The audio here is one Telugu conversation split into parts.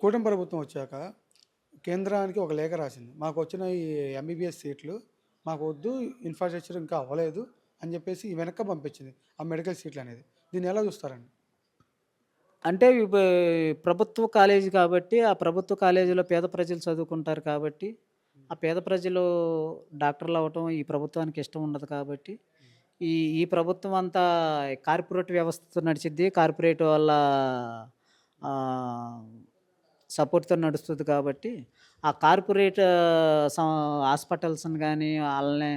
కూటమి ప్రభుత్వం వచ్చాక కేంద్రానికి ఒక లేఖ రాసింది. మాకొచ్చిన ఈ ఎంబీబీఎస్ సీట్లు మాకు వద్దు, ఇన్‌ఫ్రాస్ట్రక్చర్ ఇంకా అవ్వలేదు అని చెప్పేసి వెనక్కి పంపించింది. ఆ మెడికల్ సీట్లనేది. దీన్ని ఎలా చూస్తారండి? అంటే ప్రభుత్వ కాలేజీ కాబట్టి, ఆ ప్రభుత్వ కాలేజీలో పేద ప్రజలు చదువుకుంటారు కాబట్టి, ఆ పేద ప్రజలు డాక్టర్‌లవ్వటం ఈ ప్రభుత్వానికి ఇష్టం ఉండదు కాబట్టి, ఈ ఈ ప్రభుత్వం అంతా కార్పొరేట్ వ్యవస్థతో నడిచిద్ది. కార్పొరేట్ వాళ్ళ ఆహ్, సపోర్ట్‌తో నడుస్తది కాబట్టి, ఆ కార్పొరేట్ సం హాస్పిటల్స్‌ని గానీ, ఆళ్ళని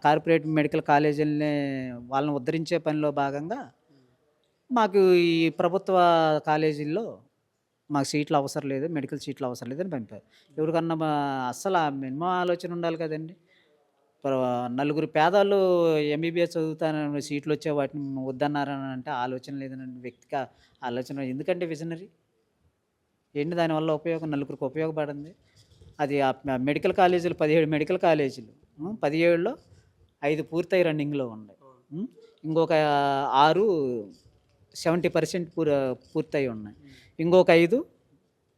కార్పొరేట్ మెడికల్ కాలేజీలని వాళ్ళని ఉద్ధరించే పనిలో భాగంగా మాకు ఈ ప్రభుత్వ కాలేజీల్లో మాకు సీట్లు అవసరం లేదు. మెడికల్ సీట్లు అవసరం లేదని పంపారు. ఎవరికన్నా అస్సల మినిమమ్ ఆలోచన ఉండాలి కదండీ! ప్ర నలుగురు పేదోళ్ళు ఎంబీబీఎస్ చదువుతానని సీట్లొచ్చే వాటిని వద్దన్నారని అంటే ఆలోచన లేదని వ్యక్తికి ఆలోచన ఎందుకంటే విజనరీ? ఏంటి దానివల్ల ఉపయోగం? నలుగురికి ఉపయోగపడింది. అది మెడికల్ కాలేజీలు 17 మెడికల్ కాలేజీలు. 17లో 5 పూర్తయి రన్నింగ్‌లో ఉన్నాయి. ఇంకొక 6 70% పూర్తయి ఉన్నాయి. ఇంకొక 5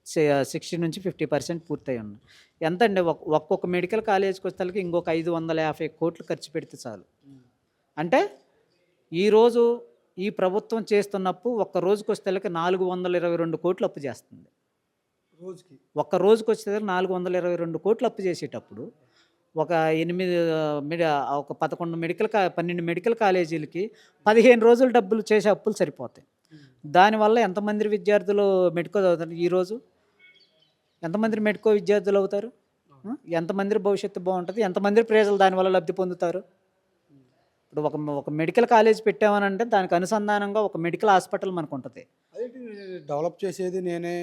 60-50% పూర్తయి ఉన్నాయి. ఎంతండి ఒక్కొక్క మెడికల్ కాలేజ్‌కొచ్చేసరికి ఇంకొక 550,00,00,000 ఖర్చు పెడితే చాలు. అంటే ఈరోజు ఈ ప్రభుత్వం చేస్తున్నప్పు ఒక్క రోజుకొచ్చేసరికి 422,00,00,000 అప్పు చేస్తుంది. రోజుకి. ఒక్క రోజుకొచ్చేసరికి 422,00,00,000 అప్పు చేసేటప్పుడు ఒక 8 ఒక 12 మెడికల్ కాలేజీలకి 15 రోజులు డబ్బులు చేసే అప్పులు సరిపోతాయి. దానివల్ల ఎంతమంది విద్యార్థులు మెడికో చదువుతారు ఈరోజు? ఎంతమంది మెడికో విద్యార్థులు అవుతారు? ఎంతమంది భవిష్యత్తు బావుంటది? ఎంతమంది ప్రజలు దానివల్ల లబ్ధి పొందుతారు? ఇప్పుడు ఒక మెడికల్ కాలేజ్ పెట్టామనంటే దానికి అనుసంధానంగా ఒక మెడికల్ హాస్పిటల్ మనకుంటది. అదేంటి డెవలప్ చేసేది నేనే,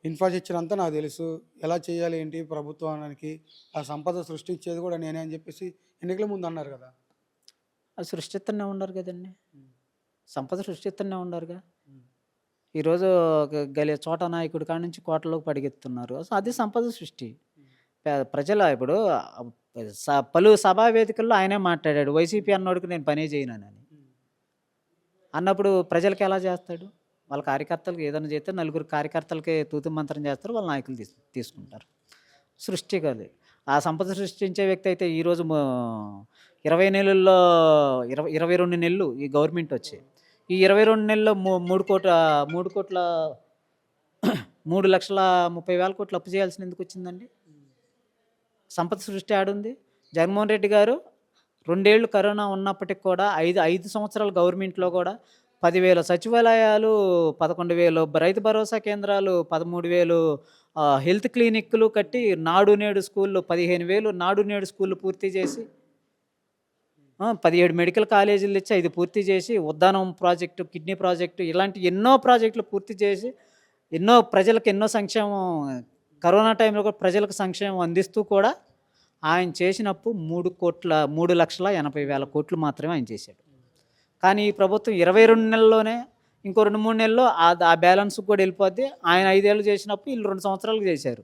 ఇన్‌ఫ్రాస్ట్రక్చర్ అంతా నాకు తెలుసు. ఎలా చేయాలి ఏంటి ప్రభుత్వానికి, ఆ సంపద సృష్టించేది కూడా నేనే అని చెప్పేసి ఎన్నికల ముందు అన్నారు కదా! అది సృష్టిస్తూనే ఉన్నారు కదండీ! హ్మ్. సంపద సృష్టిస్తూనే ఉండారుగా. హ్మ్. ఈరోజు చోటా నాయకుడి కాడ నుంచి కోటలోకి పరిగెత్తుతున్నారు. అది సంపద సృష్టి. హ్మ్. ప్రజల ఇప్పుడు ఆహ్, పలు సభా వేదికల్లో ఆయనే మాట్లాడాడు. వైసీపీ అన్నోడికి నేను పనే చేయనని. హ్మ్. అన్నప్పుడు ప్రజలకి ఎలా చేస్తాడు? వాళ్ళ కార్యకర్తలకి ఏదైనా చేస్తే నలుగురు కార్యకర్తలకి తూతు మంత్రం చేస్తారు. వాళ్ళ నాయకులు తీసుకుంటారు. సృష్టి కాదు. ఆ సంపద సృష్టించే వ్యక్తి అయితే ఈరోజు 20 నెలల్లో 22 నెలలు ఈ గవర్నమెంట్ వచ్చి. ఈ 22 నెలల్లో 3,30,00,000 3,30,000,00,000 అప్పు చేయాల్సిన ఎందుకొచ్చిందండి? సంపద సృష్టి ఏడుంది? జగన్మోహన్ రెడ్డి గారు 2 ఏళ్ళు కరోనా ఉన్నప్పటికి కూడా 5 సంవత్సరాలు గవర్నమెంట్‌లో కూడా 10,000 సచివాలయాలు, 11,000 రైతు భరోసా కేంద్రాలు, 13,000 హెల్త్ క్లినిక్‌లు కట్టి, నాడు నేడు స్కూల్‌లు 15,000 నాడు నేడు స్కూల్‌లు పూర్తి చేసి, 17 మెడికల్ కాలేజీలు తెచ్చి 5 పూర్తి చేసి, ఉద్దానం ప్రాజెక్టు, కిడ్నీ ప్రాజెక్టు ఇలాంటి ఎన్నో ప్రాజెక్టులు పూర్తి చేసి, ప్రజలకు ఎన్నో సంక్షేమం కరోనా టైంలో కూడా ప్రజలకు సంక్షేమం అందిస్తూ కూడా ఆయన చేసినప్పు 3,80,000,00,000 మాత్రమే ఆయన చేశాడు. కానీ ఈ ప్రభుత్వం 22 నెలల్లోనే ఇంకో 2, 3 నెలల్లో ఆ బ్యాలెన్స్‌కి కూడా వెళ్ళిపోద్ది. ఆయన 5 ఏళ్ళు చేసినప్పు ఈళ్ళు 2 సంవత్సరాలకు చేశారు.